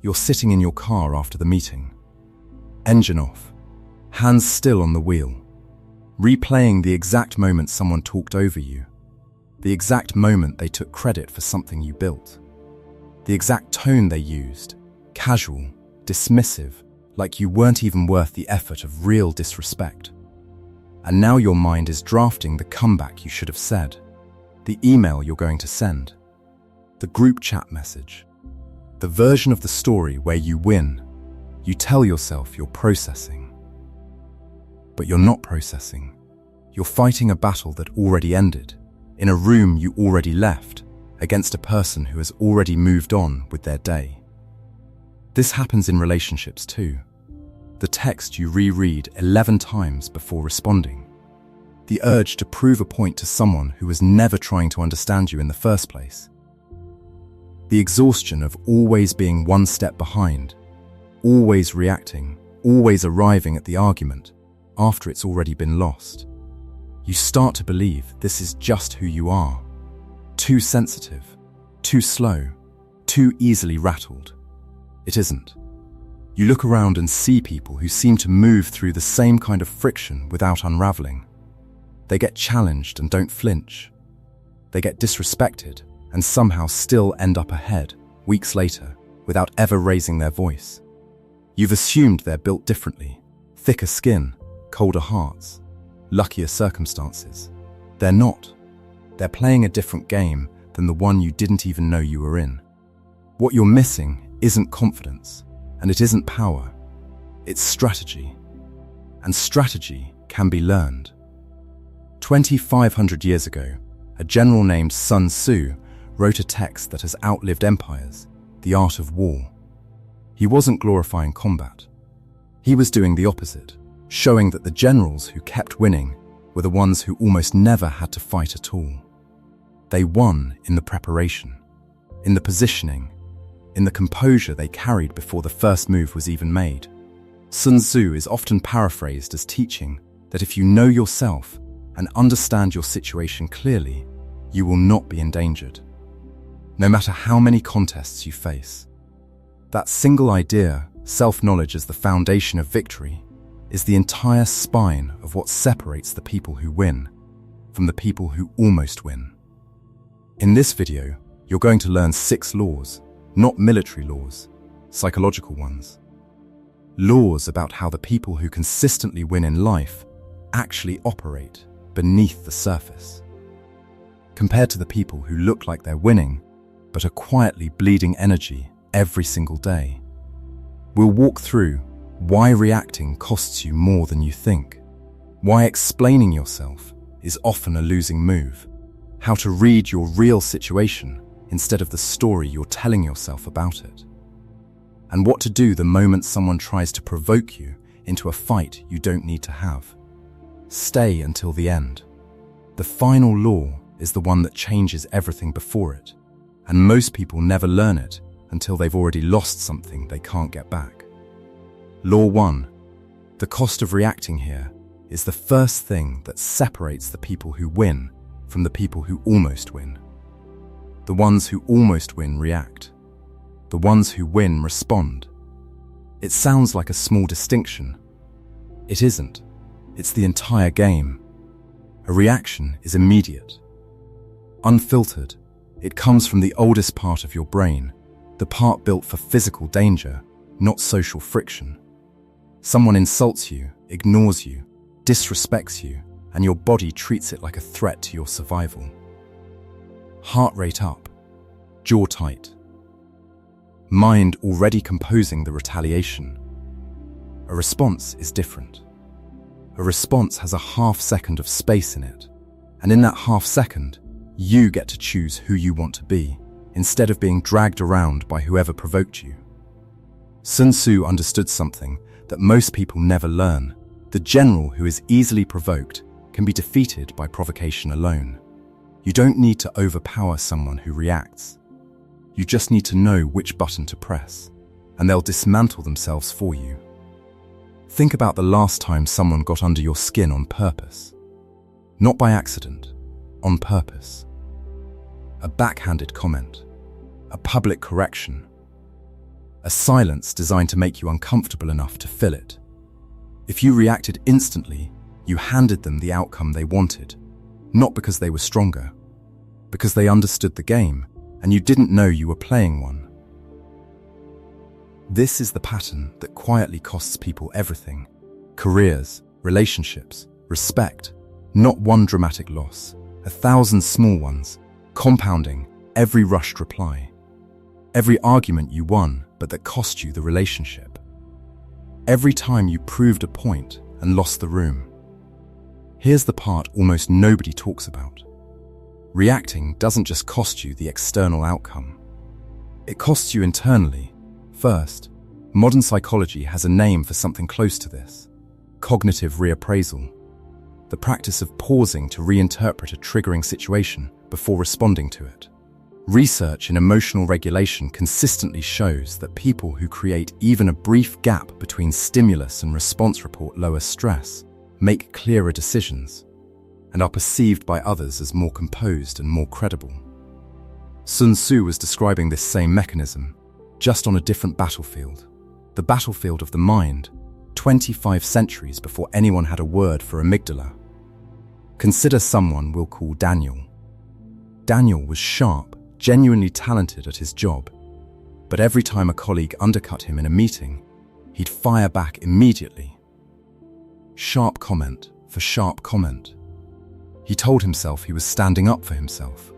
You're sitting in your car after the meeting. Engine off, hands still on the wheel, replaying the exact moment someone talked over you, the exact moment they took credit for something you built, the exact tone they used, casual, dismissive, like you weren't even worth the effort of real disrespect. And now your mind is drafting the comeback you should have said, the email you're going to send, the group chat message, the version of the story where you win. You tell yourself you're processing. But you're not processing. You're fighting a battle that already ended, in a room you already left, against a person who has already moved on with their day. This happens in relationships too. The text you reread 11 times before responding. The urge to prove a point to someone who was never trying to understand you in the first place. The exhaustion of always being one step behind, always reacting, always arriving at the argument after it's already been lost. You start to believe this is just who you are. Too sensitive, too slow, too easily rattled. It isn't. You look around and see people who seem to move through the same kind of friction without unraveling. They get challenged and don't flinch. They get disrespected and somehow still end up ahead, weeks later, without ever raising their voice. You've assumed they're built differently, thicker skin, colder hearts, luckier circumstances. They're not. They're playing a different game than the one you didn't even know you were in. What you're missing isn't confidence, and it isn't power. It's strategy. And strategy can be learned. 2,500 years ago, a general named Sun Tzu wrote a text that has outlived empires, The Art of War. He wasn't glorifying combat. He was doing the opposite, showing that the generals who kept winning were the ones who almost never had to fight at all. They won in the preparation, in the positioning, in the composure they carried before the first move was even made. Sun Tzu is often paraphrased as teaching that if you know yourself and understand your situation clearly, you will not be endangered, no matter how many contests you face. That single idea, self-knowledge as the foundation of victory, is the entire spine of what separates the people who win from the people who almost win. In this video, you're going to learn 6 laws, not military laws, psychological ones. Laws about how the people who consistently win in life actually operate beneath the surface, compared to the people who look like they're winning but are quietly bleeding energy every single day. We'll walk through why reacting costs you more than you think, why explaining yourself is often a losing move, how to read your real situation instead of the story you're telling yourself about it, and what to do the moment someone tries to provoke you into a fight you don't need to have. Stay until the end. The final law is the one that changes everything before it, and most people never learn it until they've already lost something they can't get back. Law 1. The cost of reacting here is the first thing that separates the people who win from the people who almost win. The ones who almost win react. The ones who win respond. It sounds like a small distinction. It isn't. It's the entire game. A reaction is immediate, unfiltered. It comes from the oldest part of your brain, the part built for physical danger, not social friction. Someone insults you, ignores you, disrespects you, and your body treats it like a threat to your survival. Heart rate up, jaw tight. Mind already composing the retaliation. A response is different. A response has a half second of space in it, and in that half second, you get to choose who you want to be, instead of being dragged around by whoever provoked you. Sun Tzu understood something that most people never learn. The general who is easily provoked can be defeated by provocation alone. You don't need to overpower someone who reacts. You just need to know which button to press, and they'll dismantle themselves for you. Think about the last time someone got under your skin on purpose. Not by accident, on purpose. A backhanded comment, a public correction, a silence designed to make you uncomfortable enough to fill it. If you reacted instantly, you handed them the outcome they wanted, not because they were stronger, because they understood the game and you didn't know you were playing one. This is the pattern that quietly costs people everything: careers, relationships, respect. Not one dramatic loss, 1,000 small ones, compounding every rushed reply. Every argument you won, but that cost you the relationship. Every time you proved a point and lost the room. Here's the part almost nobody talks about. Reacting doesn't just cost you the external outcome. It costs you internally. First, modern psychology has a name for something close to this: cognitive reappraisal. The practice of pausing to reinterpret a triggering situation before responding to it. Research in emotional regulation consistently shows that people who create even a brief gap between stimulus and response report lower stress, make clearer decisions, and are perceived by others as more composed and more credible. Sun Tzu was describing this same mechanism, just on a different battlefield. The battlefield of the mind, 25 centuries before anyone had a word for amygdala. Consider someone we'll call Daniel. Daniel was sharp, genuinely talented at his job, but every time a colleague undercut him in a meeting, he'd fire back immediately. Sharp comment for sharp comment. He told himself he was standing up for himself.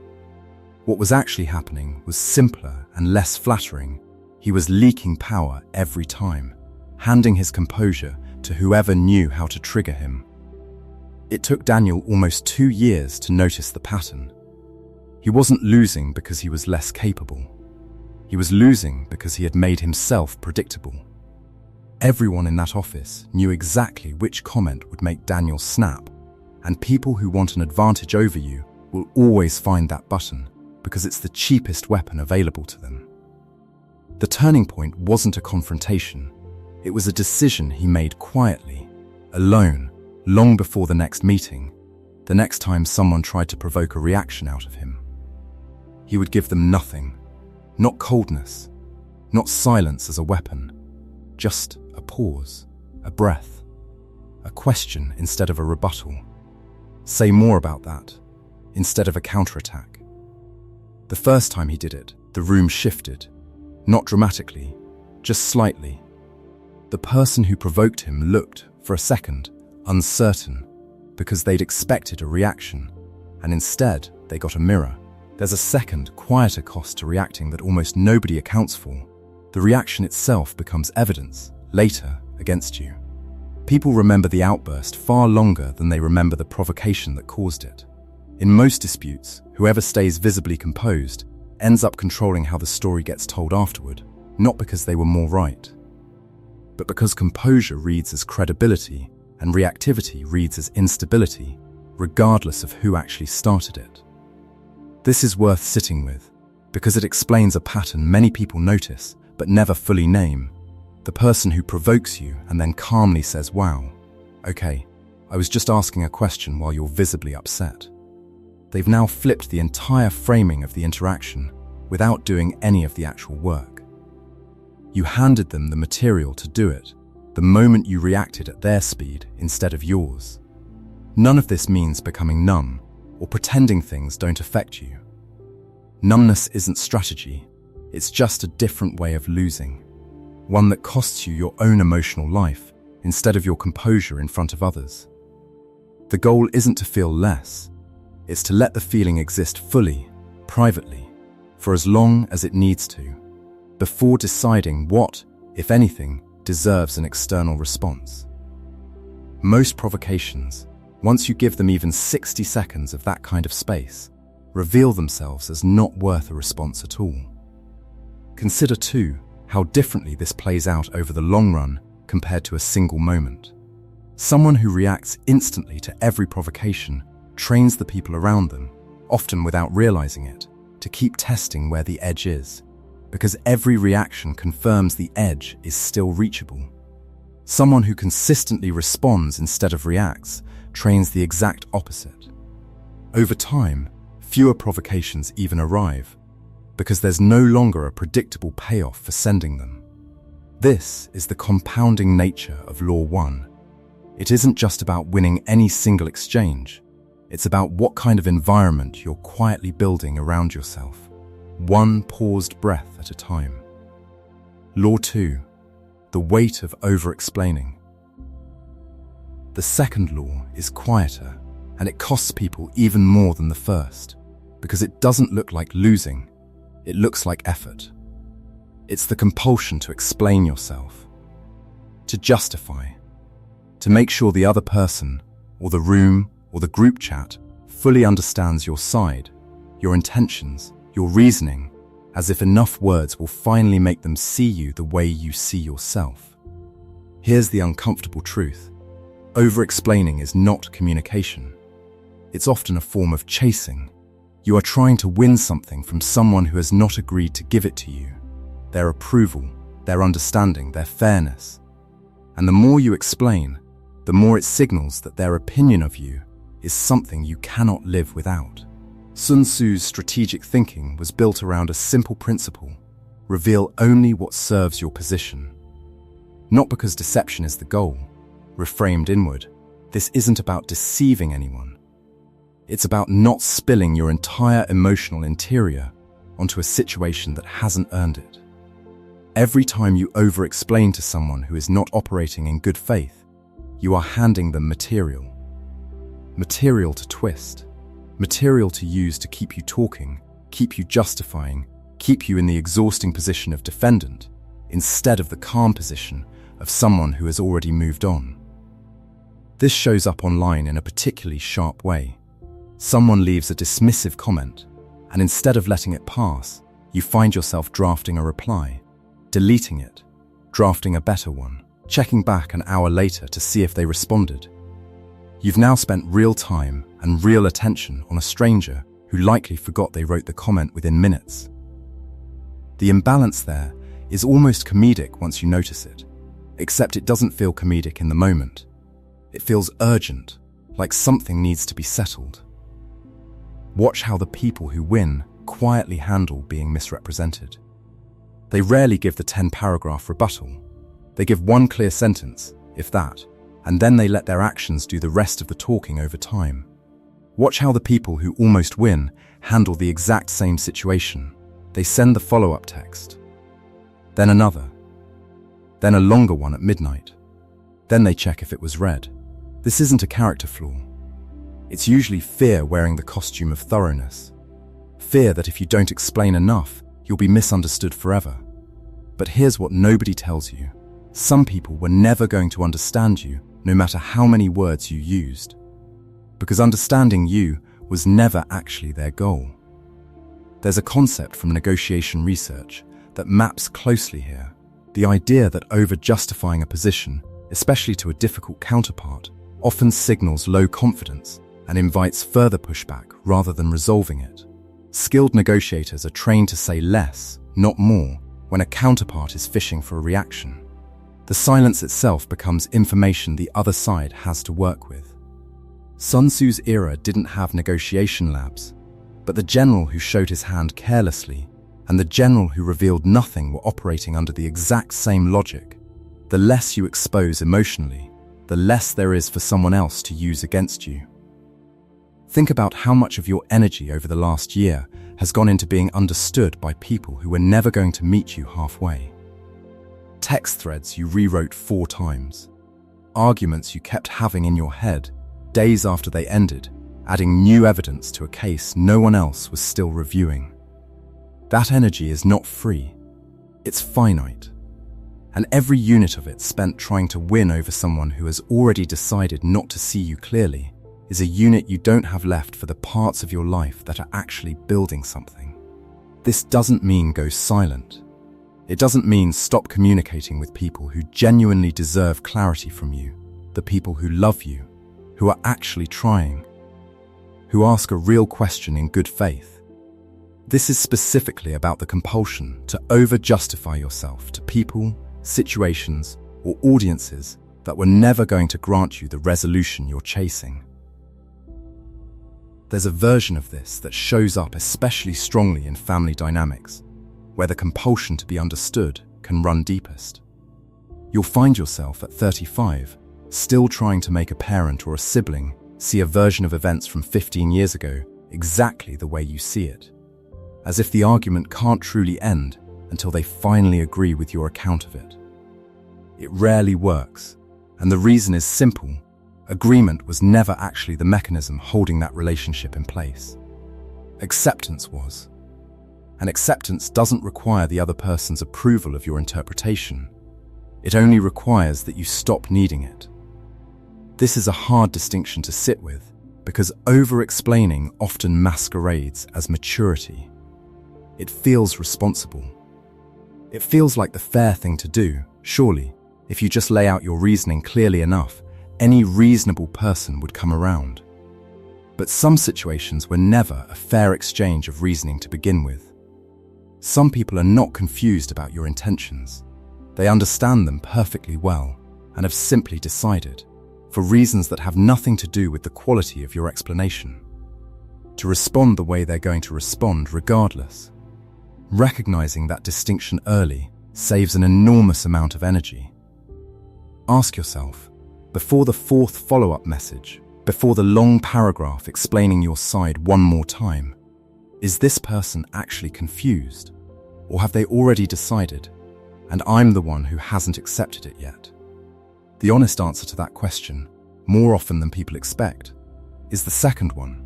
What was actually happening was simpler and less flattering. He was leaking power every time, handing his composure to whoever knew how to trigger him. It took Daniel almost 2 years to notice the pattern. He wasn't losing because he was less capable. He was losing because he had made himself predictable. Everyone in that office knew exactly which comment would make Daniel snap, and people who want an advantage over you will always find that button because it's the cheapest weapon available to them. The turning point wasn't a confrontation. It was a decision he made quietly, alone, long before the next meeting, the next time someone tried to provoke a reaction out of him. He would give them nothing, not coldness, not silence as a weapon, just a pause, a breath, a question instead of a rebuttal. Say more about that, instead of a counterattack. The first time he did it, the room shifted, not dramatically, just slightly. The person who provoked him looked, for a second, uncertain, because they'd expected a reaction, and instead they got a mirror. There's a second, quieter cost to reacting that almost nobody accounts for. The reaction itself becomes evidence, later, against you. People remember the outburst far longer than they remember the provocation that caused it. In most disputes, whoever stays visibly composed ends up controlling how the story gets told afterward, not because they were more right, but because composure reads as credibility and reactivity reads as instability, regardless of who actually started it. This is worth sitting with, because it explains a pattern many people notice but never fully name. The person who provokes you and then calmly says, "Wow, okay, I was just asking a question while you're visibly upset." They've now flipped the entire framing of the interaction without doing any of the actual work. You handed them the material to do it, the moment you reacted at their speed instead of yours. None of this means becoming numb or pretending things don't affect you. Numbness isn't strategy, it's just a different way of losing, one that costs you your own emotional life instead of your composure in front of others. The goal isn't to feel less, it's to let the feeling exist fully, privately, for as long as it needs to, before deciding what, if anything, deserves an external response. Most provocations, once you give them even 60 seconds of that kind of space, reveal themselves as not worth a response at all. Consider too how differently this plays out over the long run compared to a single moment. Someone who reacts instantly to every provocation trains the people around them, often without realizing it, to keep testing where the edge is, because every reaction confirms the edge is still reachable. Someone who consistently responds instead of reacts trains the exact opposite. Over time, fewer provocations even arrive, because there's no longer a predictable payoff for sending them. This is the compounding nature of Law 1. It isn't just about winning any single exchange. It's about what kind of environment you're quietly building around yourself, one paused breath at a time. Law 2. The weight of over-explaining. The second law is quieter, and it costs people even more than the first, because it doesn't look like losing, it looks like effort. It's the compulsion to explain yourself, to justify, to make sure the other person, or the room, or the group chat fully understands your side, your intentions, your reasoning, as if enough words will finally make them see you the way you see yourself. Here's the uncomfortable truth. Over-explaining is not communication. It's often a form of chasing. You are trying to win something from someone who has not agreed to give it to you. Their approval, their understanding, their fairness. And the more you explain, the more it signals that their opinion of you is something you cannot live without. Sun Tzu's strategic thinking was built around a simple principle: reveal only what serves your position. Not because deception is the goal, reframed inward. This isn't about deceiving anyone. It's about not spilling your entire emotional interior onto a situation that hasn't earned it. Every time you over-explain to someone who is not operating in good faith, you are handing them material. Material to twist. Material to use to keep you talking, keep you justifying, keep you in the exhausting position of defendant, instead of the calm position of someone who has already moved on. This shows up online in a particularly sharp way. Someone leaves a dismissive comment, and instead of letting it pass, you find yourself drafting a reply, deleting it, drafting a better one, checking back an hour later to see if they responded. You've now spent real time and real attention on a stranger who likely forgot they wrote the comment within minutes. The imbalance there is almost comedic once you notice it, except it doesn't feel comedic in the moment. It feels urgent, like something needs to be settled. Watch how the people who win quietly handle being misrepresented. They rarely give the 10-paragraph rebuttal. They give one clear sentence, if that, and then they let their actions do the rest of the talking over time. Watch how the people who almost win handle the exact same situation. They send the follow-up text, then another, then a longer one at midnight. Then they check if it was read. This isn't a character flaw. It's usually fear wearing the costume of thoroughness. Fear that if you don't explain enough, you'll be misunderstood forever. But here's what nobody tells you. Some people were never going to understand you, no matter how many words you used. Because understanding you was never actually their goal. There's a concept from negotiation research that maps closely here. The idea that over-justifying a position, especially to a difficult counterpart, often signals low confidence and invites further pushback rather than resolving it. Skilled negotiators are trained to say less, not more, when a counterpart is fishing for a reaction. The silence itself becomes information the other side has to work with. Sun Tzu's era didn't have negotiation labs, but the general who showed his hand carelessly and the general who revealed nothing were operating under the exact same logic. The less you expose emotionally, the less there is for someone else to use against you. Think about how much of your energy over the last year has gone into being understood by people who were never going to meet you halfway. Text threads you rewrote 4 times. Arguments you kept having in your head days after they ended, adding new evidence to a case no one else was still reviewing. That energy is not free. It's finite. And every unit of it spent trying to win over someone who has already decided not to see you clearly is a unit you don't have left for the parts of your life that are actually building something. This doesn't mean go silent. It doesn't mean stop communicating with people who genuinely deserve clarity from you, the people who love you, who are actually trying, who ask a real question in good faith. This is specifically about the compulsion to over-justify yourself to people, situations, or audiences that were never going to grant you the resolution you're chasing. There's a version of this that shows up especially strongly in family dynamics, where the compulsion to be understood can run deepest. You'll find yourself at 35, still trying to make a parent or a sibling see a version of events from 15 years ago exactly the way you see it, as if the argument can't truly end until they finally agree with your account of it. It rarely works, and the reason is simple. Agreement was never actually the mechanism holding that relationship in place. Acceptance was. And acceptance doesn't require the other person's approval of your interpretation. It only requires that you stop needing it. This is a hard distinction to sit with, because over-explaining often masquerades as maturity. It feels responsible. It feels like the fair thing to do, surely. If you just lay out your reasoning clearly enough, any reasonable person would come around. But some situations were never a fair exchange of reasoning to begin with. Some people are not confused about your intentions. They understand them perfectly well and have simply decided, for reasons that have nothing to do with the quality of your explanation, to respond the way they're going to respond regardless. Recognizing that distinction early saves an enormous amount of energy. Ask yourself, before the fourth follow-up message, before the long paragraph explaining your side one more time, is this person actually confused? Or have they already decided, and I'm the one who hasn't accepted it yet? The honest answer to that question, more often than people expect, is the second one.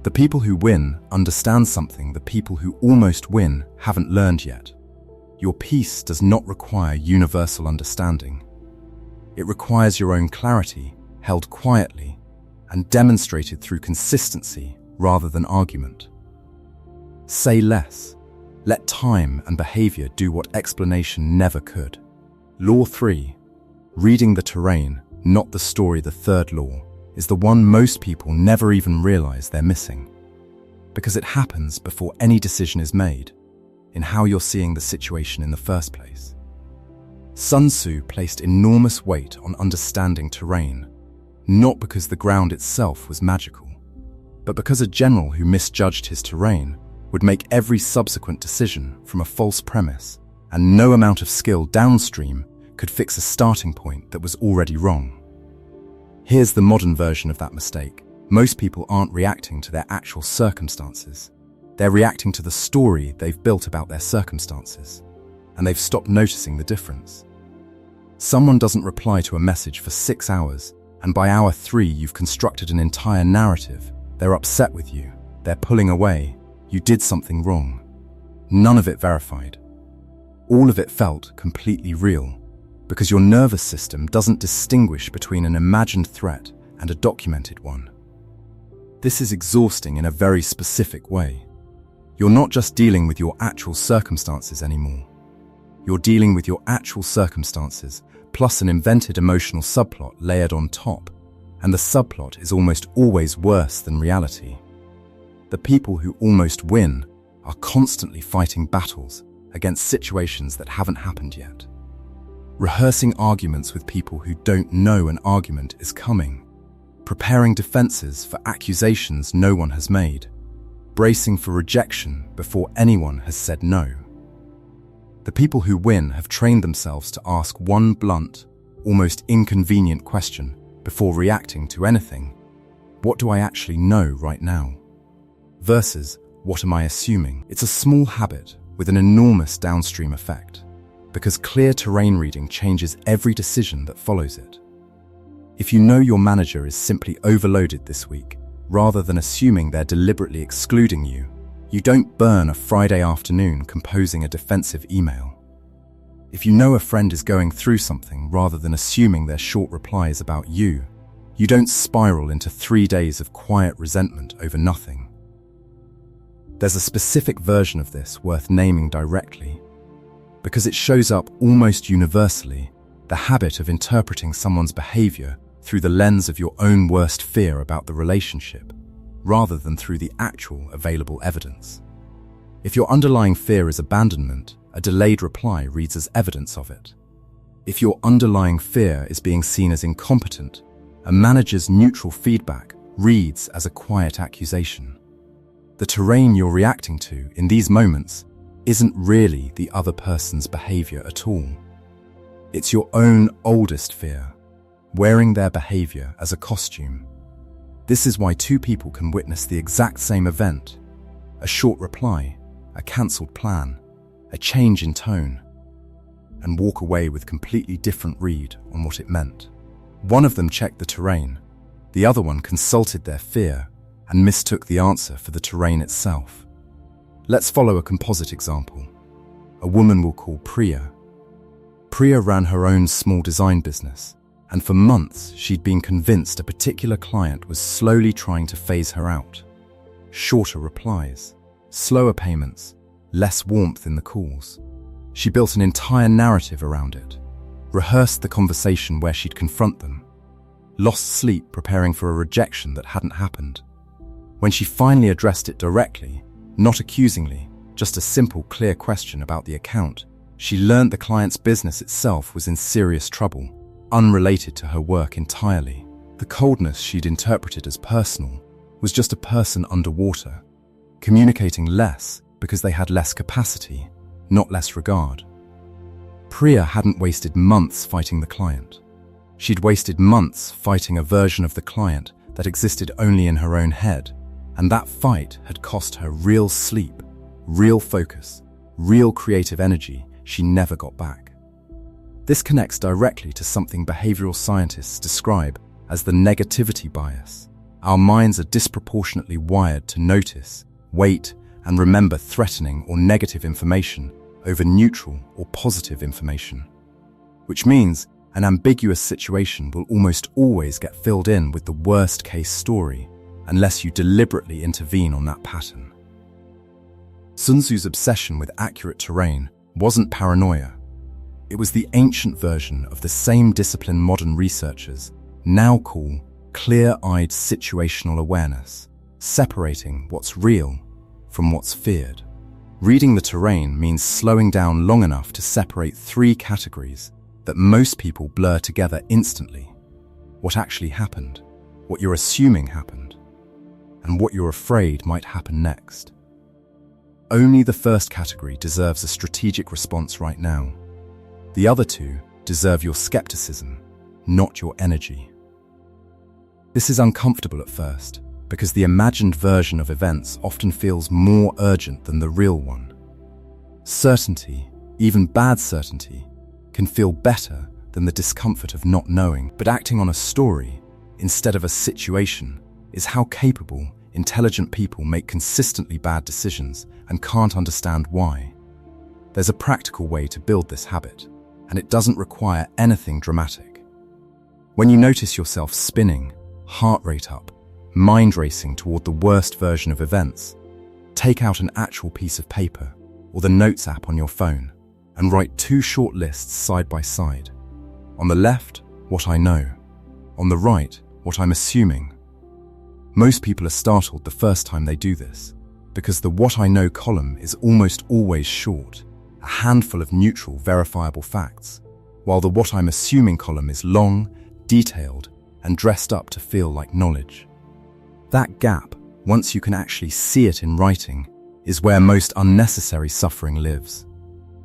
The people who win understand something the people who almost win haven't learned yet. Your peace does not require universal understanding. It requires your own clarity, held quietly, and demonstrated through consistency rather than argument. Say less. Let time and behavior do what explanation never could. Law 3. Reading the terrain, not the story. The third law is the one most people never even realize they're missing, because it happens before any decision is made, in how you're seeing the situation in the first place. Sun Tzu placed enormous weight on understanding terrain, not because the ground itself was magical, but because a general who misjudged his terrain would make every subsequent decision from a false premise, and no amount of skill downstream could fix a starting point that was already wrong. Here's the modern version of that mistake. Most people aren't reacting to their actual circumstances. They're reacting to the story they've built about their circumstances, and they've stopped noticing the difference. Someone doesn't reply to a message for 6 hours, and by hour 3 you've constructed an entire narrative. They're upset with you. They're pulling away. You did something wrong. None of it verified. All of it felt completely real, because your nervous system doesn't distinguish between an imagined threat and a documented one. This is exhausting in a very specific way. You're not just dealing with your actual circumstances anymore. You're dealing with your actual circumstances, plus an invented emotional subplot layered on top, and the subplot is almost always worse than reality. The people who almost win are constantly fighting battles against situations that haven't happened yet. Rehearsing arguments with people who don't know an argument is coming. Preparing defenses for accusations no one has made. Bracing for rejection before anyone has said no. The people who win have trained themselves to ask one blunt, almost inconvenient question before reacting to anything. What do I actually know right now? Versus, what am I assuming? It's a small habit with an enormous downstream effect, because clear terrain reading changes every decision that follows it. If you know your manager is simply overloaded this week, rather than assuming they're deliberately excluding you, you don't burn a Friday afternoon composing a defensive email. If you know a friend is going through something rather than assuming their short reply is about you, you don't spiral into 3 days of quiet resentment over nothing. There's a specific version of this worth naming directly, because it shows up almost universally, the habit of interpreting someone's behavior through the lens of your own worst fear about the relationship, rather than through the actual available evidence. If your underlying fear is abandonment, a delayed reply reads as evidence of it. If your underlying fear is being seen as incompetent, a manager's neutral feedback reads as a quiet accusation. The terrain you're reacting to in these moments isn't really the other person's behavior at all. It's your own oldest fear, wearing their behavior as a costume. This is why two people can witness the exact same event, a short reply, a cancelled plan, a change in tone, and walk away with completely different read on what it meant. One of them checked the terrain, the other one consulted their fear and mistook the answer for the terrain itself. Let's follow a composite example. A woman we'll call Priya. Priya ran her own small design business, and for months she'd been convinced a particular client was slowly trying to phase her out. Shorter replies, slower payments, less warmth in the calls. She built an entire narrative around it, rehearsed the conversation where she'd confront them, lost sleep preparing for a rejection that hadn't happened. When she finally addressed it directly, not accusingly, just a simple, clear question about the account, she learned the client's business itself was in serious trouble, unrelated to her work entirely. The coldness she'd interpreted as personal was just a person underwater, communicating less because they had less capacity, not less regard. Priya hadn't wasted months fighting the client. She'd wasted months fighting a version of the client that existed only in her own head, and that fight had cost her real sleep, real focus, real creative energy she never got back. This connects directly to something behavioral scientists describe as the negativity bias. Our minds are disproportionately wired to notice, weight, and remember threatening or negative information over neutral or positive information, which means an ambiguous situation will almost always get filled in with the worst-case story unless you deliberately intervene on that pattern. Sun Tzu's obsession with accurate terrain wasn't paranoia. It was the ancient version of the same discipline modern researchers now call clear-eyed situational awareness, separating what's real from what's feared. Reading the terrain means slowing down long enough to separate three categories that most people blur together instantly: what actually happened, what you're assuming happened, and what you're afraid might happen next. Only the first category deserves a strategic response right now. The other two deserve your skepticism, not your energy. This is uncomfortable at first, because the imagined version of events often feels more urgent than the real one. Certainty, even bad certainty, can feel better than the discomfort of not knowing, but acting on a story instead of a situation is how capable, intelligent people make consistently bad decisions and can't understand why. There's a practical way to build this habit, and it doesn't require anything dramatic. When you notice yourself spinning, heart rate up, mind racing toward the worst version of events, take out an actual piece of paper or the Notes app on your phone and write two short lists side by side. On the left, what I know. On the right, what I'm assuming. Most people are startled the first time they do this, because the what I know column is almost always short, a handful of neutral, verifiable facts, while the what I'm assuming column is long, detailed, and dressed up to feel like knowledge. That gap, once you can actually see it in writing, is where most unnecessary suffering lives.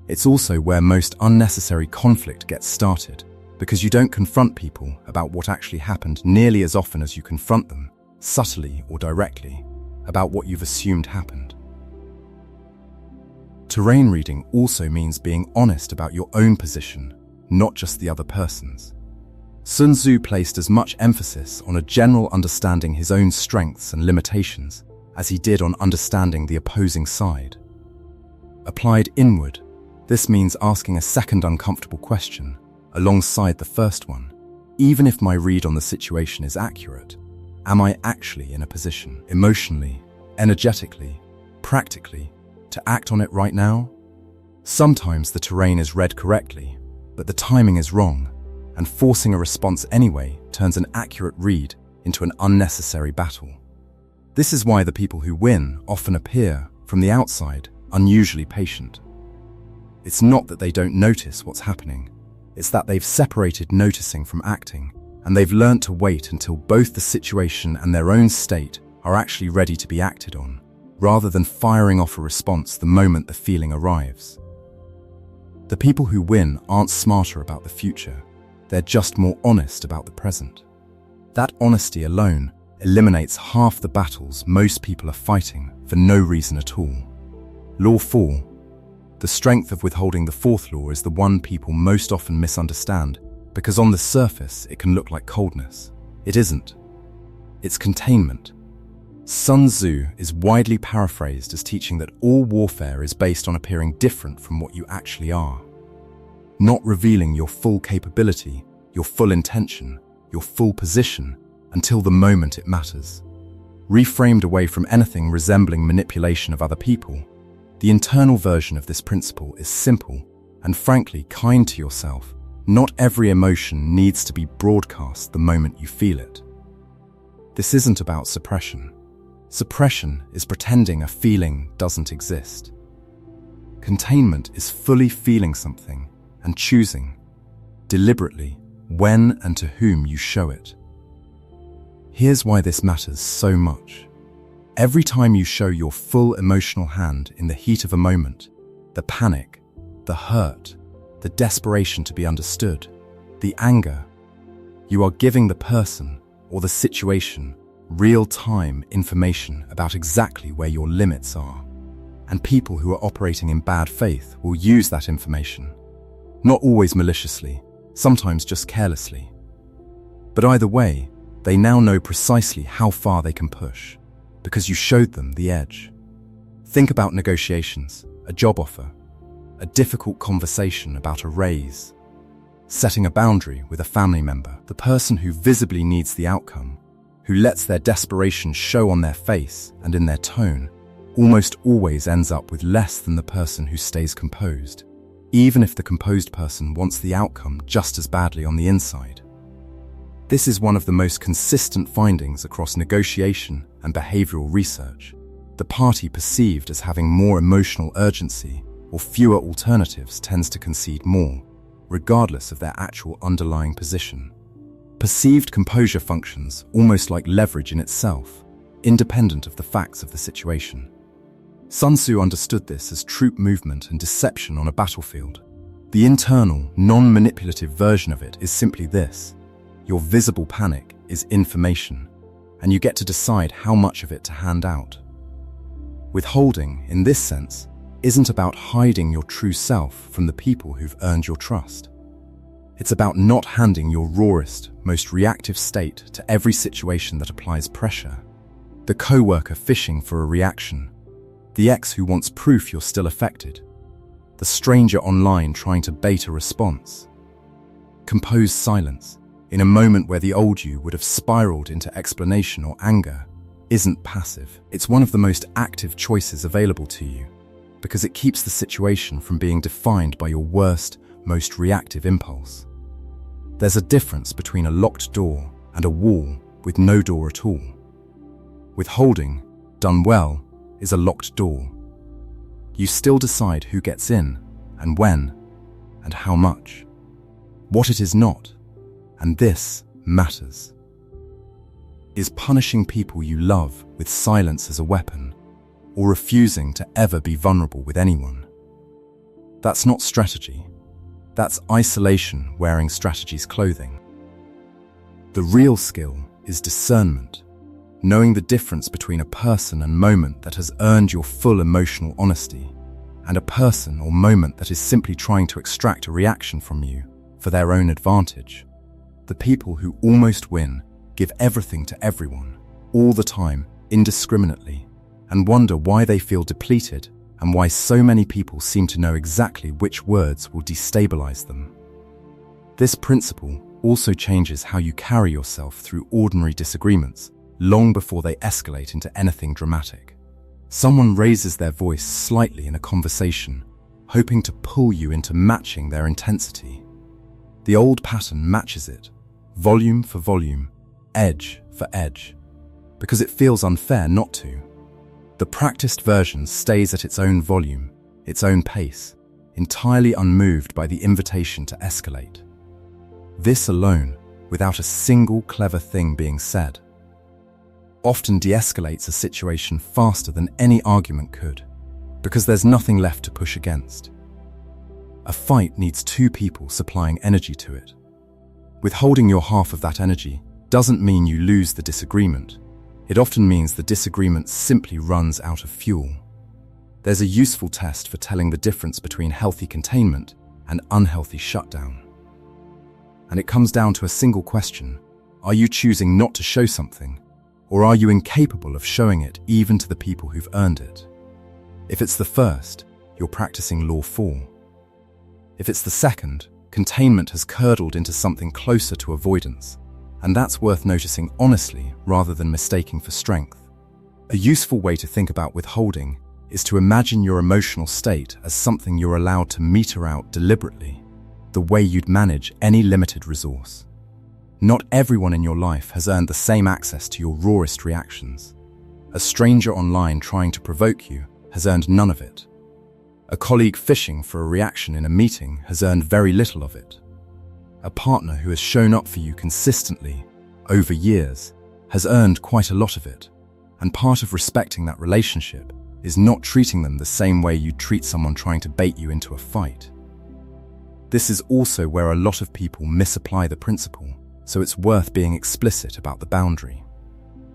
It's also where most unnecessary conflict gets started, because you don't confront people about what actually happened nearly as often as you confront them, subtly or directly, about what you've assumed happened. Terrain reading also means being honest about your own position, not just the other person's. Sun Tzu placed as much emphasis on a general understanding his own strengths and limitations as he did on understanding the opposing side. Applied inward, this means asking a second uncomfortable question alongside the first one. Even if my read on the situation is accurate, am I actually in a position, emotionally, energetically, practically, to act on it right now? Sometimes the terrain is read correctly, but the timing is wrong, and forcing a response anyway turns an accurate read into an unnecessary battle. This is why the people who win often appear, from the outside, unusually patient. It's not that they don't notice what's happening, it's that they've separated noticing from acting, and they've learnt to wait until both the situation and their own state are actually ready to be acted on, rather than firing off a response the moment the feeling arrives. The people who win aren't smarter about the future, they're just more honest about the present. That honesty alone eliminates half the battles most people are fighting for no reason at all. Law 4. The strength of withholding the fourth law is the one people most often misunderstand, because on the surface it can look like coldness. It isn't. It's containment. Sun Tzu is widely paraphrased as teaching that all warfare is based on appearing different from what you actually are. Not revealing your full capability, your full intention, your full position, until the moment it matters. Reframed away from anything resembling manipulation of other people, the internal version of this principle is simple and frankly kind to yourself. Not every emotion needs to be broadcast the moment you feel it. This isn't about suppression. Suppression is pretending a feeling doesn't exist. Containment is fully feeling something and choosing, deliberately, when and to whom you show it. Here's why this matters so much. Every time you show your full emotional hand in the heat of a moment, the panic, the hurt, the desperation to be understood, the anger, you are giving the person or the situation real-time information about exactly where your limits are. And people who are operating in bad faith will use that information. Not always maliciously, sometimes just carelessly. But either way, they now know precisely how far they can push, because you showed them the edge. Think about negotiations, a job offer, a difficult conversation about a raise, setting a boundary with a family member. The person who visibly needs the outcome, who lets their desperation show on their face and in their tone, almost always ends up with less than the person who stays composed, even if the composed person wants the outcome just as badly on the inside. This is one of the most consistent findings across negotiation and behavioral research. The party perceived as having more emotional urgency or fewer alternatives tends to concede more, regardless of their actual underlying position. Perceived composure functions almost like leverage in itself, independent of the facts of the situation. Sun Tzu understood this as troop movement and deception on a battlefield. The internal, non-manipulative version of it is simply this: your visible panic is information, and you get to decide how much of it to hand out. Withholding, in this sense, isn't about hiding your true self from the people who've earned your trust. It's about not handing your rawest, most reactive state to every situation that applies pressure. The co-worker fishing for a reaction, the ex who wants proof you're still affected, the stranger online trying to bait a response. Composed silence, in a moment where the old you would have spiraled into explanation or anger, isn't passive. It's one of the most active choices available to you, because it keeps the situation from being defined by your worst, most reactive impulse. There's a difference between a locked door and a wall with no door at all. Withholding, done well, is a locked door. You still decide who gets in, and when, and how much. What it is not, and this matters, is punishing people you love with silence as a weapon, or refusing to ever be vulnerable with anyone. That's not strategy. That's isolation wearing strategy's clothing. The real skill is discernment, knowing the difference between a person and moment that has earned your full emotional honesty, and a person or moment that is simply trying to extract a reaction from you for their own advantage. The people who almost win give everything to everyone, all the time, indiscriminately, and wonder why they feel depleted and why so many people seem to know exactly which words will destabilize them. This principle also changes how you carry yourself through ordinary disagreements, long before they escalate into anything dramatic. Someone raises their voice slightly in a conversation, hoping to pull you into matching their intensity. The old pattern matches it, volume for volume, edge for edge, because it feels unfair not to. The practiced version stays at its own volume, its own pace, entirely unmoved by the invitation to escalate. This alone, without a single clever thing being said, often de-escalates a situation faster than any argument could, because there's nothing left to push against. A fight needs two people supplying energy to it. Withholding your half of that energy doesn't mean you lose the disagreement. It often means the disagreement simply runs out of fuel. There's a useful test for telling the difference between healthy containment and unhealthy shutdown. And it comes down to a single question. Are you choosing not to show something, or are you incapable of showing it even to the people who've earned it? If it's the first, you're practicing Law 4. If it's the second, containment has curdled into something closer to avoidance, and that's worth noticing honestly rather than mistaking for strength. A useful way to think about withholding is to imagine your emotional state as something you're allowed to meter out deliberately, the way you'd manage any limited resource. Not everyone in your life has earned the same access to your rawest reactions. A stranger online trying to provoke you has earned none of it. A colleague fishing for a reaction in a meeting has earned very little of it. A partner who has shown up for you consistently, over years, has earned quite a lot of it. And part of respecting that relationship is not treating them the same way you'd treat someone trying to bait you into a fight. This is also where a lot of people misapply the principle, so it's worth being explicit about the boundary.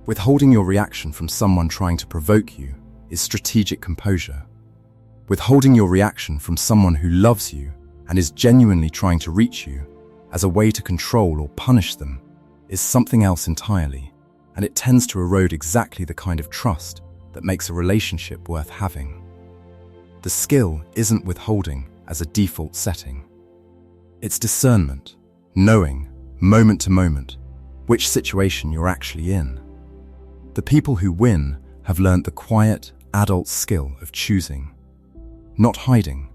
Withholding your reaction from someone trying to provoke you is strategic composure. Withholding your reaction from someone who loves you and is genuinely trying to reach you as a way to control or punish them is something else entirely, and it tends to erode exactly the kind of trust that makes a relationship worth having. The skill isn't withholding as a default setting. It's discernment, knowing, moment to moment, which situation you're actually in. The people who win have learned the quiet, adult skill of choosing, not hiding.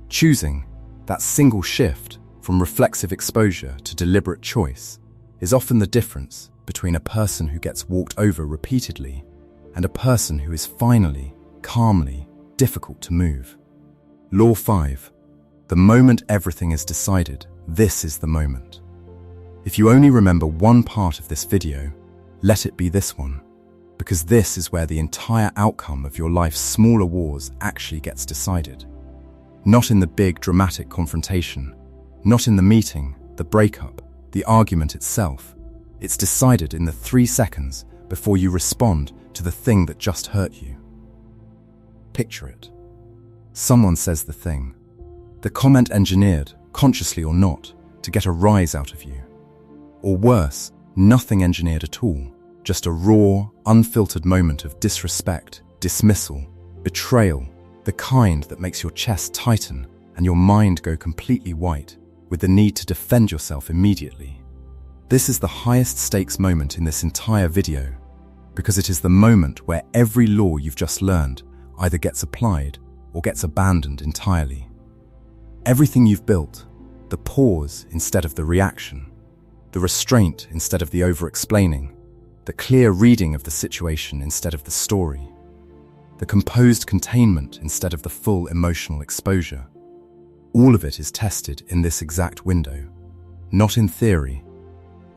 Choosing, that single shift from reflexive exposure to deliberate choice, is often the difference between a person who gets walked over repeatedly and a person who is finally, calmly, difficult to move. Law 5. The moment everything is decided, this is the moment. If you only remember one part of this video, let it be this one, because this is where the entire outcome of your life's smaller wars actually gets decided. Not in the big dramatic confrontation, not in the meeting, the breakup, the argument itself. It's decided in the 3 seconds before you respond to the thing that just hurt you. Picture it. Someone says the thing. The comment engineered, consciously or not, to get a rise out of you. Or worse, nothing engineered at all, just a raw, unfiltered moment of disrespect, dismissal, betrayal, the kind that makes your chest tighten and your mind go completely white, with the need to defend yourself immediately. This is the highest stakes moment in this entire video, because it is the moment where every law you've just learned either gets applied or gets abandoned entirely. Everything you've built, the pause instead of the reaction, the restraint instead of the over-explaining, the clear reading of the situation instead of the story, the composed containment instead of the full emotional exposure. All of it is tested in this exact window, not in theory,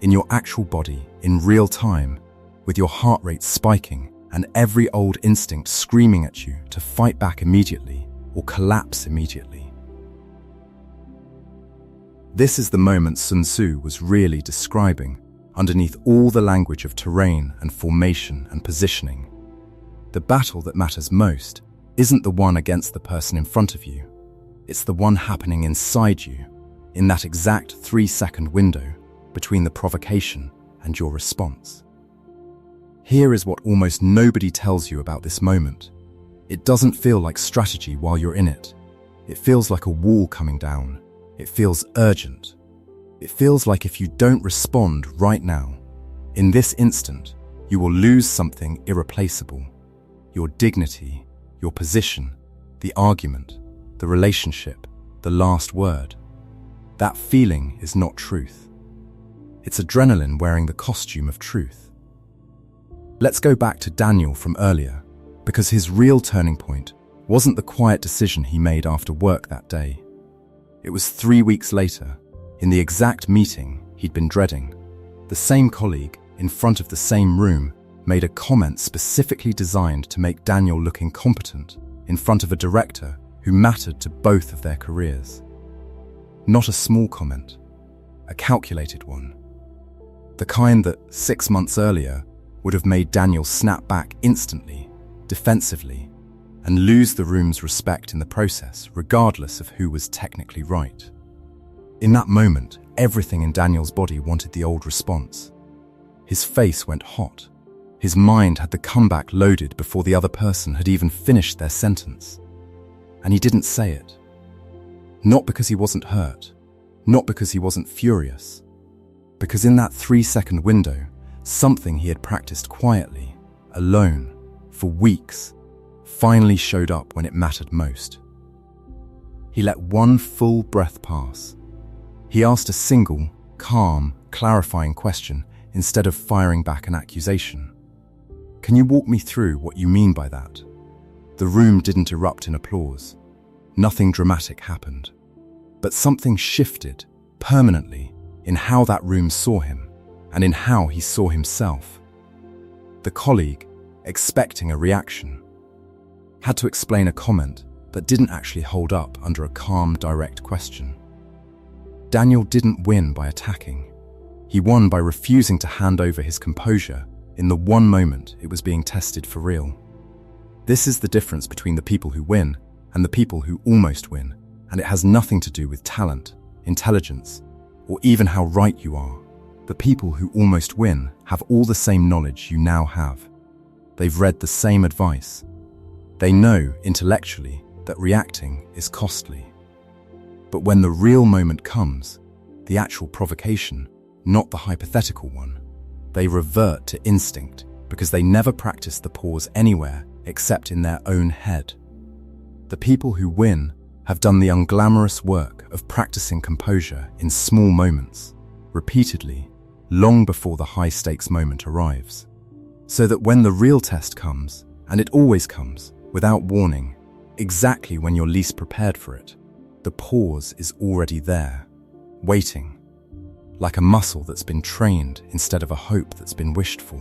in your actual body, in real time, with your heart rate spiking and every old instinct screaming at you to fight back immediately or collapse immediately. This is the moment Sun Tzu was really describing underneath all the language of terrain and formation and positioning. The battle that matters most isn't the one against the person in front of you. It's the one happening inside you, in that exact 3-second window between the provocation and your response. Here is what almost nobody tells you about this moment. It doesn't feel like strategy while you're in it. It feels like a wall coming down. It feels urgent. It feels like if you don't respond right now, in this instant, you will lose something irreplaceable. Your dignity, your position, the argument, the relationship, the last word. That feeling is not truth. It's adrenaline wearing the costume of truth. Let's go back to Daniel from earlier, because his real turning point wasn't the quiet decision he made after work that day. It was 3 weeks later, in the exact meeting he'd been dreading. The same colleague, in front of the same room, made a comment specifically designed to make Daniel look incompetent in front of a director who mattered to both of their careers. Not a small comment, a calculated one. The kind that 6 months earlier would have made Daniel snap back instantly, defensively, and lose the room's respect in the process, regardless of who was technically right. In that moment, everything in Daniel's body wanted the old response. His face went hot. His mind had the comeback loaded before the other person had even finished their sentence. And he didn't say it. Not because he wasn't hurt, not because he wasn't furious, because in that 3-second window, something he had practiced quietly, alone, for weeks, finally showed up when it mattered most. He let one full breath pass. He asked a single, calm, clarifying question instead of firing back an accusation. "Can you walk me through what you mean by that?" The room didn't erupt in applause. Nothing dramatic happened. But something shifted, permanently, in how that room saw him, and in how he saw himself. The colleague, expecting a reaction, had to explain a comment that didn't actually hold up under a calm, direct question. Daniel didn't win by attacking. He won by refusing to hand over his composure in the one moment it was being tested for real. This is the difference between the people who win and the people who almost win, and it has nothing to do with talent, intelligence, or even how right you are. The people who almost win have all the same knowledge you now have. They've read the same advice. They know intellectually that reacting is costly. But when the real moment comes, the actual provocation, not the hypothetical one, they revert to instinct because they never practiced the pause anywhere except in their own head. The people who win have done the unglamorous work of practicing composure in small moments, repeatedly, long before the high-stakes moment arrives. So that when the real test comes, and it always comes, without warning, exactly when you're least prepared for it, the pause is already there, waiting, like a muscle that's been trained instead of a hope that's been wished for.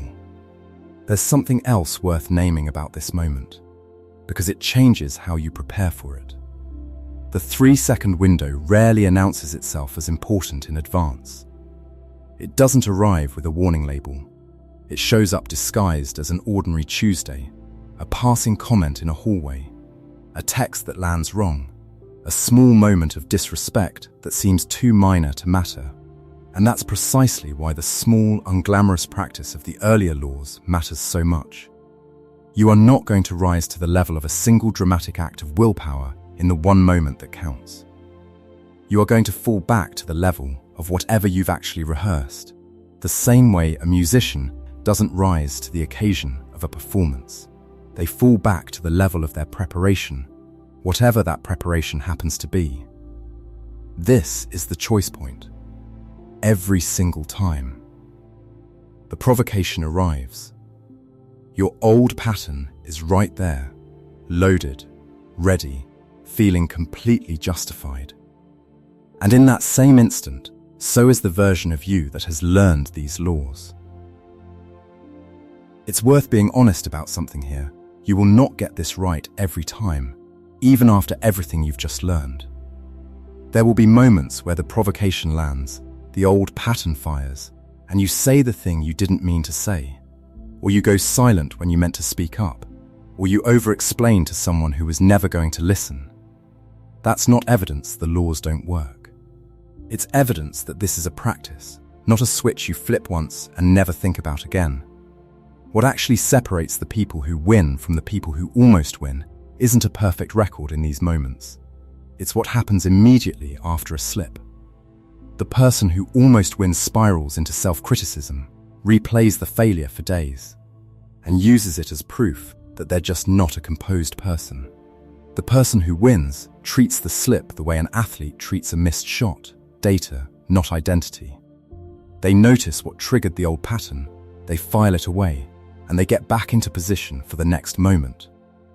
There's something else worth naming about this moment, because it changes how you prepare for it. The 3-second window rarely announces itself as important in advance. It doesn't arrive with a warning label. It shows up disguised as an ordinary Tuesday, a passing comment in a hallway, a text that lands wrong, a small moment of disrespect that seems too minor to matter. And that's precisely why the small, unglamorous practice of the earlier laws matters so much. You are not going to rise to the level of a single dramatic act of willpower in the one moment that counts. You are going to fall back to the level of whatever you've actually rehearsed, the same way a musician doesn't rise to the occasion of a performance. They fall back to the level of their preparation, whatever that preparation happens to be. This is the choice point. Every single time. The provocation arrives. Your old pattern is right there, loaded, ready, feeling completely justified. And in that same instant, so is the version of you that has learned these laws. It's worth being honest about something here. You will not get this right every time, even after everything you've just learned. There will be moments where the provocation lands, the old pattern fires, and you say the thing you didn't mean to say, or you go silent when you meant to speak up, or you over-explain to someone who was never going to listen. That's not evidence the laws don't work. It's evidence that this is a practice, not a switch you flip once and never think about again. What actually separates the people who win from the people who almost win isn't a perfect record in these moments. It's what happens immediately after a slip. The person who almost wins spirals into self-criticism, replays the failure for days, and uses it as proof that they're just not a composed person. The person who wins treats the slip the way an athlete treats a missed shot, data, not identity. They notice what triggered the old pattern, they file it away, and they get back into position for the next moment,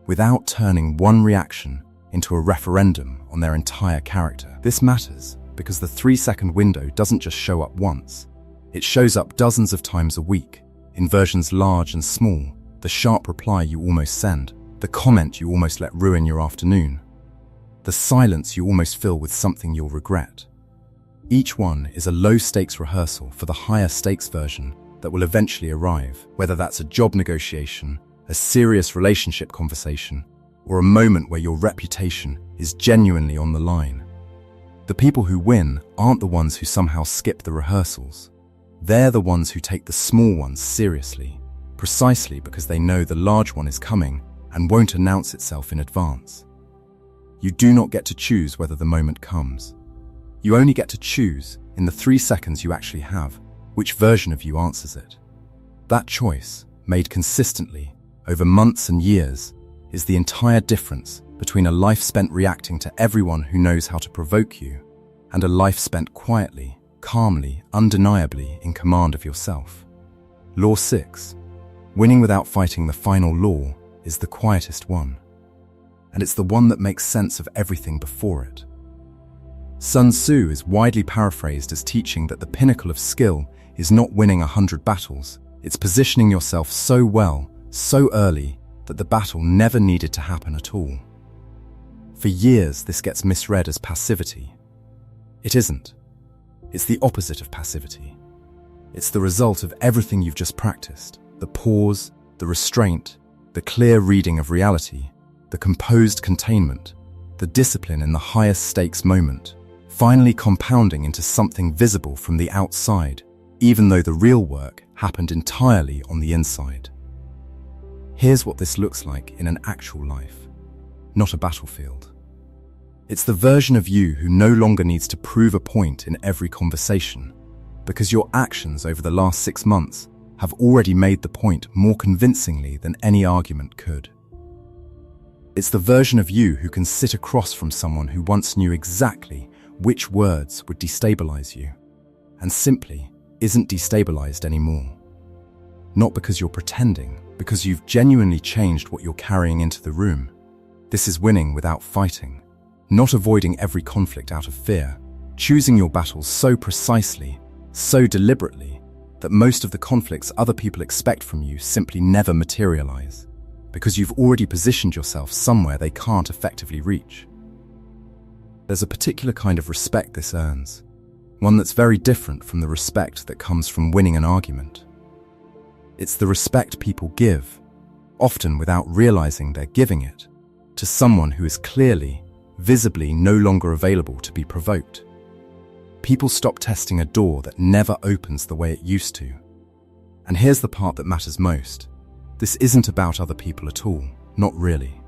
without turning one reaction into a referendum on their entire character. This matters because the 3-second window doesn't just show up once. It shows up dozens of times a week, in versions large and small, the sharp reply you almost send, the comment you almost let ruin your afternoon. the silence you almost fill with something you'll regret. Each one is a low-stakes rehearsal for the higher-stakes version that will eventually arrive, whether that's a job negotiation, a serious relationship conversation, or a moment where your reputation is genuinely on the line. The people who win aren't the ones who somehow skip the rehearsals. They're the ones who take the small ones seriously, precisely because they know the large one is coming and won't announce itself in advance. You do not get to choose whether the moment comes. You only get to choose, in the 3 seconds you actually have, which version of you answers it. That choice, made consistently, over months and years, is the entire difference between a life spent reacting to everyone who knows how to provoke you and a life spent quietly, calmly, undeniably in command of yourself. Law 6. Winning without fighting the final law is the quietest one. And it's the one that makes sense of everything before it. Sun Tzu is widely paraphrased as teaching that the pinnacle of skill is not winning 100 battles, it's positioning yourself so well, so early, that the battle never needed to happen at all. For years, this gets misread as passivity. It isn't. It's the opposite of passivity. It's the result of everything you've just practiced: the pause, the restraint, the clear reading of reality, the composed containment, the discipline in the highest stakes moment, finally compounding into something visible from the outside, even though the real work happened entirely on the inside. Here's what this looks like in an actual life, not a battlefield. It's the version of you who no longer needs to prove a point in every conversation, because your actions over the last 6 months have already made the point more convincingly than any argument could. It's the version of you who can sit across from someone who once knew exactly which words would destabilize you, and simply isn't destabilized anymore. Not because you're pretending, because you've genuinely changed what you're carrying into the room. This is winning without fighting, not avoiding every conflict out of fear, choosing your battles so precisely, so deliberately, that most of the conflicts other people expect from you simply never materialize, because you've already positioned yourself somewhere they can't effectively reach. There's a particular kind of respect this earns, one that's very different from the respect that comes from winning an argument. It's the respect people give, often without realizing they're giving it, to someone who is clearly, visibly no longer available to be provoked. People stop testing a door that never opens the way it used to. And here's the part that matters most. This isn't about other people at all, not really.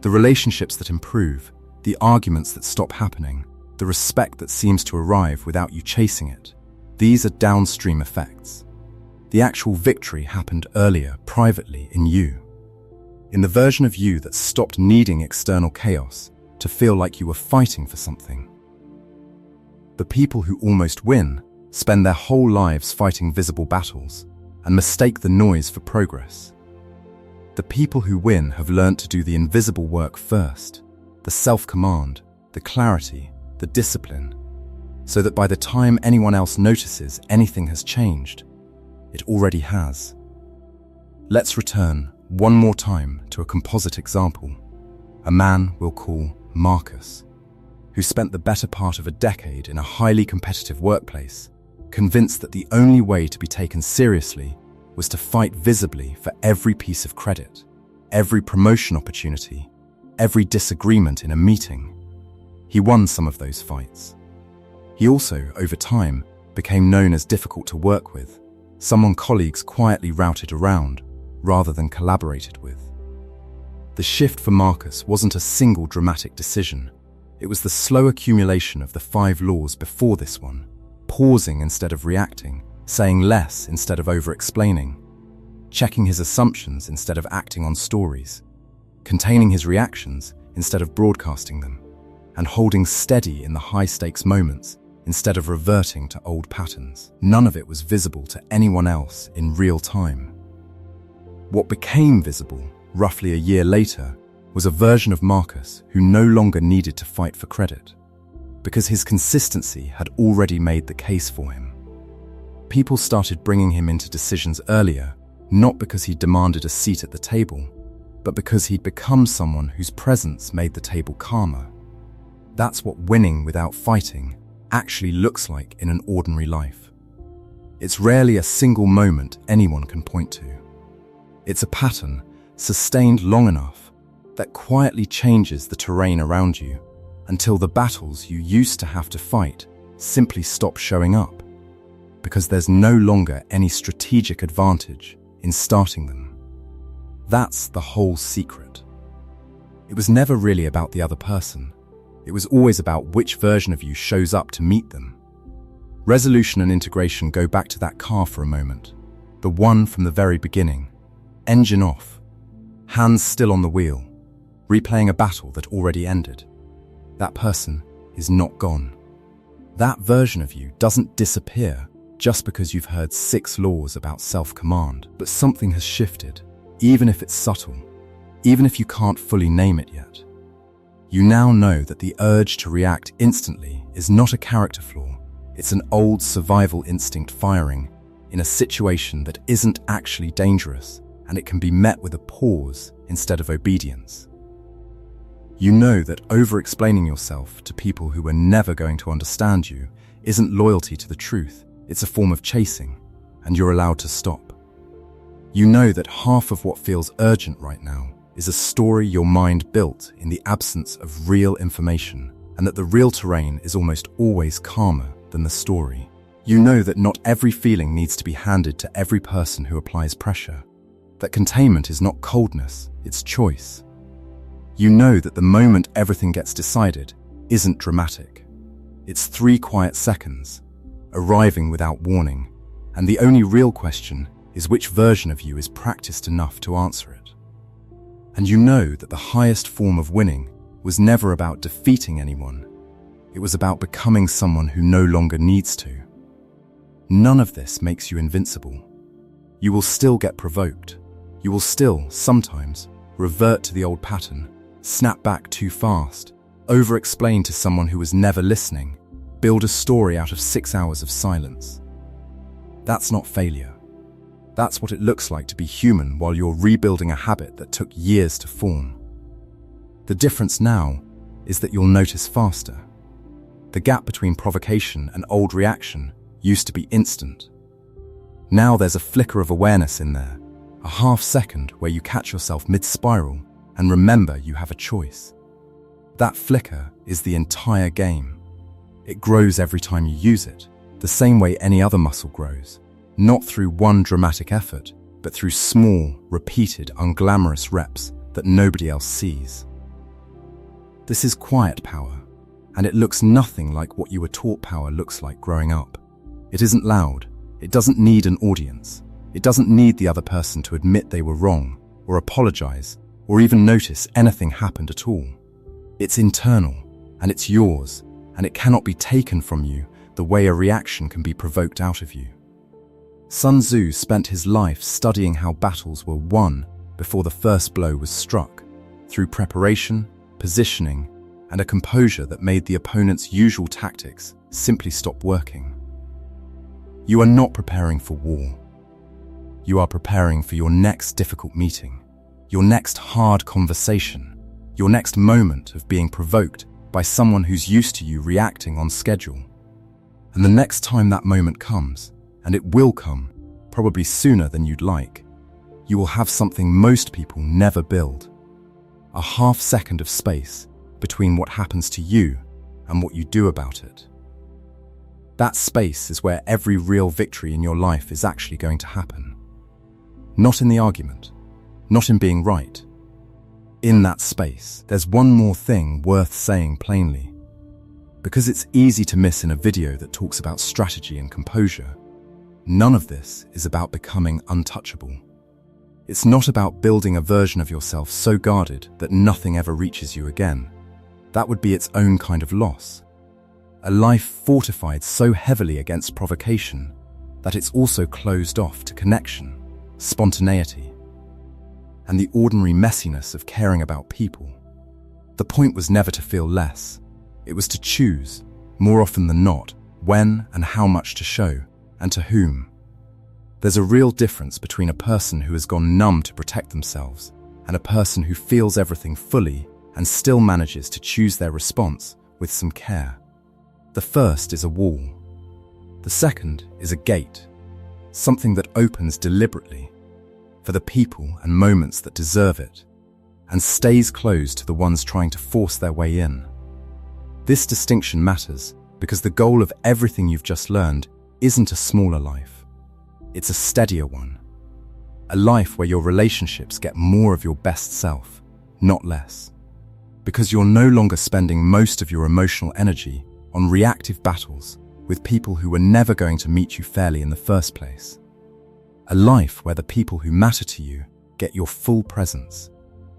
The relationships that improve, the arguments that stop happening, the respect that seems to arrive without you chasing it, these are downstream effects. The actual victory happened earlier, privately, in you. In the version of you that stopped needing external chaos to feel like you were fighting for something. The people who almost win spend their whole lives fighting visible battles and mistake the noise for progress. The people who win have learned to do the invisible work first, the self-command, the clarity, the discipline, so that by the time anyone else notices anything has changed, it already has. Let's return one more time to a composite example, a man we'll call Marcus, who spent the better part of a decade in a highly competitive workplace, convinced that the only way to be taken seriously was to fight visibly for every piece of credit, every promotion opportunity, every disagreement in a meeting. He won some of those fights. He also, over time, became known as difficult to work with, someone colleagues quietly routed around rather than collaborated with. The shift for Marcus wasn't a single dramatic decision. It was the slow accumulation of the 5 laws before this one, pausing instead of reacting, saying less instead of over-explaining, checking his assumptions instead of acting on stories, containing his reactions instead of broadcasting them, and holding steady in the high-stakes moments instead of reverting to old patterns. None of it was visible to anyone else in real time. What became visible, roughly a year later, was a version of Marcus who no longer needed to fight for credit, because his consistency had already made the case for him. People started bringing him into decisions earlier, not because he demanded a seat at the table, but because he'd become someone whose presence made the table calmer, That's what winning without fighting actually looks like in an ordinary life. It's rarely a single moment anyone can point to. It's a pattern sustained long enough that quietly changes the terrain around you until the battles you used to have to fight simply stop showing up, because there's no longer any strategic advantage in starting them. That's the whole secret. It was never really about the other person. It was always about which version of you shows up to meet them. Resolution and integration go back to that car for a moment. The one from the very beginning. Engine off. Hands still on the wheel. Replaying a battle that already ended. That person is not gone. That version of you doesn't disappear just because you've heard 6 laws about self-command. But something has shifted, even if it's subtle, even if you can't fully name it yet. You now know that the urge to react instantly is not a character flaw. It's an old survival instinct firing in a situation that isn't actually dangerous, and it can be met with a pause instead of obedience. You know that over-explaining yourself to people who are never going to understand you isn't loyalty to the truth. It's a form of chasing, and you're allowed to stop. You know that half of what feels urgent right now is a story your mind built in the absence of real information, and that the real terrain is almost always calmer than the story. You know that not every feeling needs to be handed to every person who applies pressure, that containment is not coldness, it's choice. You know that the moment everything gets decided isn't dramatic. It's 3 quiet seconds, arriving without warning, and the only real question is which version of you is practiced enough to answer it. And you know that the highest form of winning was never about defeating anyone. It was about becoming someone who no longer needs to. None of this makes you invincible. You will still get provoked. You will still, sometimes, revert to the old pattern, snap back too fast, over-explain to someone who was never listening, build a story out of 6 hours of silence. That's not failure. That's what it looks like to be human while you're rebuilding a habit that took years to form. The difference now is that you'll notice faster. The gap between provocation and old reaction used to be instant. Now there's a flicker of awareness in there, a half second where you catch yourself mid-spiral and remember you have a choice. That flicker is the entire game. It grows every time you use it, the same way any other muscle grows, not through one dramatic effort, but through small, repeated, unglamorous reps that nobody else sees. This is quiet power, and it looks nothing like what you were taught power looks like growing up. It isn't loud, it doesn't need an audience, it doesn't need the other person to admit they were wrong, or apologize, or even notice anything happened at all. It's internal, and it's yours, and it cannot be taken from you the way a reaction can be provoked out of you. Sun Tzu spent his life studying how battles were won before the first blow was struck, through preparation, positioning, and a composure that made the opponent's usual tactics simply stop working. You are not preparing for war. You are preparing for your next difficult meeting, your next hard conversation, your next moment of being provoked by someone who's used to you reacting on schedule. And the next time that moment comes, and it will come, probably sooner than you'd like, you will have something most people never build. A half second of space between what happens to you and what you do about it. That space is where every real victory in your life is actually going to happen. Not in the argument, not in being right. In that space, there's one more thing worth saying plainly. Because it's easy to miss in a video that talks about strategy and composure, none of this is about becoming untouchable. It's not about building a version of yourself so guarded that nothing ever reaches you again. That would be its own kind of loss. A life fortified so heavily against provocation that it's also closed off to connection, spontaneity, and the ordinary messiness of caring about people. The point was never to feel less. It was to choose, more often than not, when and how much to show, and to whom. There's a real difference between a person who has gone numb to protect themselves and a person who feels everything fully and still manages to choose their response with some care. The first is a wall. The second is a gate, something that opens deliberately for the people and moments that deserve it, and stays closed to the ones trying to force their way in. This distinction matters because the goal of everything you've just learned isn't a smaller life. It's a steadier one. A life where your relationships get more of your best self, not less. Because you're no longer spending most of your emotional energy on reactive battles with people who were never going to meet you fairly in the first place. A life where the people who matter to you get your full presence,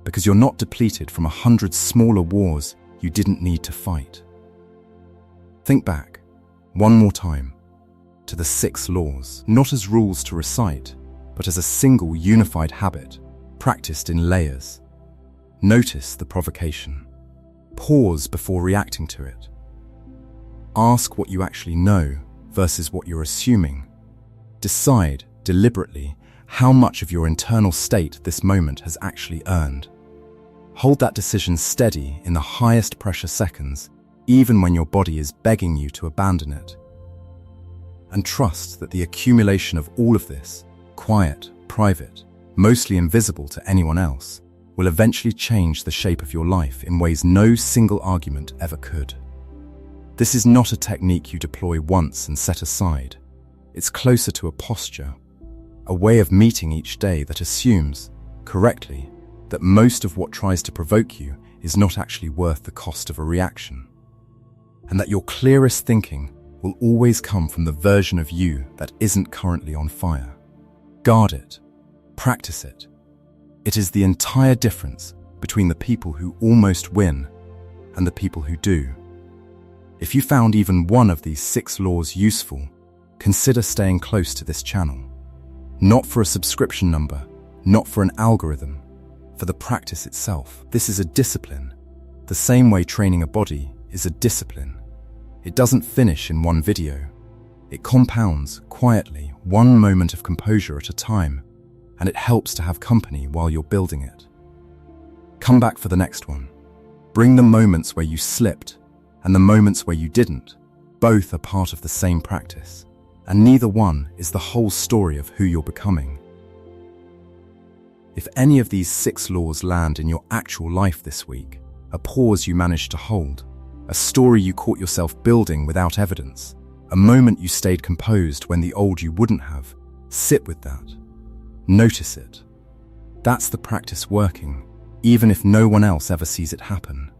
because you're not depleted from 100 smaller wars you didn't need to fight. Think back, one more time, to the 6 laws, not as rules to recite, but as a single unified habit, practiced in layers. Notice the provocation. Pause before reacting to it. Ask what you actually know versus what you're assuming. Decide deliberately how much of your internal state this moment has actually earned. Hold that decision steady in the highest pressure seconds, even when your body is begging you to abandon it. And trust that the accumulation of all of this, quiet, private, mostly invisible to anyone else, will eventually change the shape of your life in ways no single argument ever could. This is not a technique you deploy once and set aside. It's closer to a posture, a way of meeting each day that assumes, correctly, that most of what tries to provoke you is not actually worth the cost of a reaction, and that your clearest thinking will always come from the version of you that isn't currently on fire. Guard it. Practice it. It is the entire difference between the people who almost win and the people who do. If you found even one of these 6 laws useful, consider staying close to this channel. Not for a subscription number, not for an algorithm, for the practice itself. This is a discipline, the same way training a body is a discipline. It doesn't finish in one video. It compounds quietly, one moment of composure at a time, and it helps to have company while you're building it. Come back for the next one. Bring the moments where you slipped and the moments where you didn't. Both are part of the same practice, and neither one is the whole story of who you're becoming. If any of these 6 laws land in your actual life this week, a pause you managed to hold, a story you caught yourself building without evidence, a moment you stayed composed when the old you wouldn't have, sit with that. Notice it. That's the practice working, even if no one else ever sees it happen.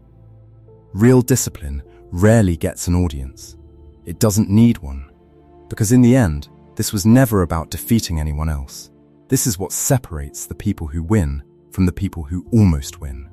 Real discipline rarely gets an audience. It doesn't need one, because in the end, this was never about defeating anyone else. This is what separates the people who win from the people who almost win.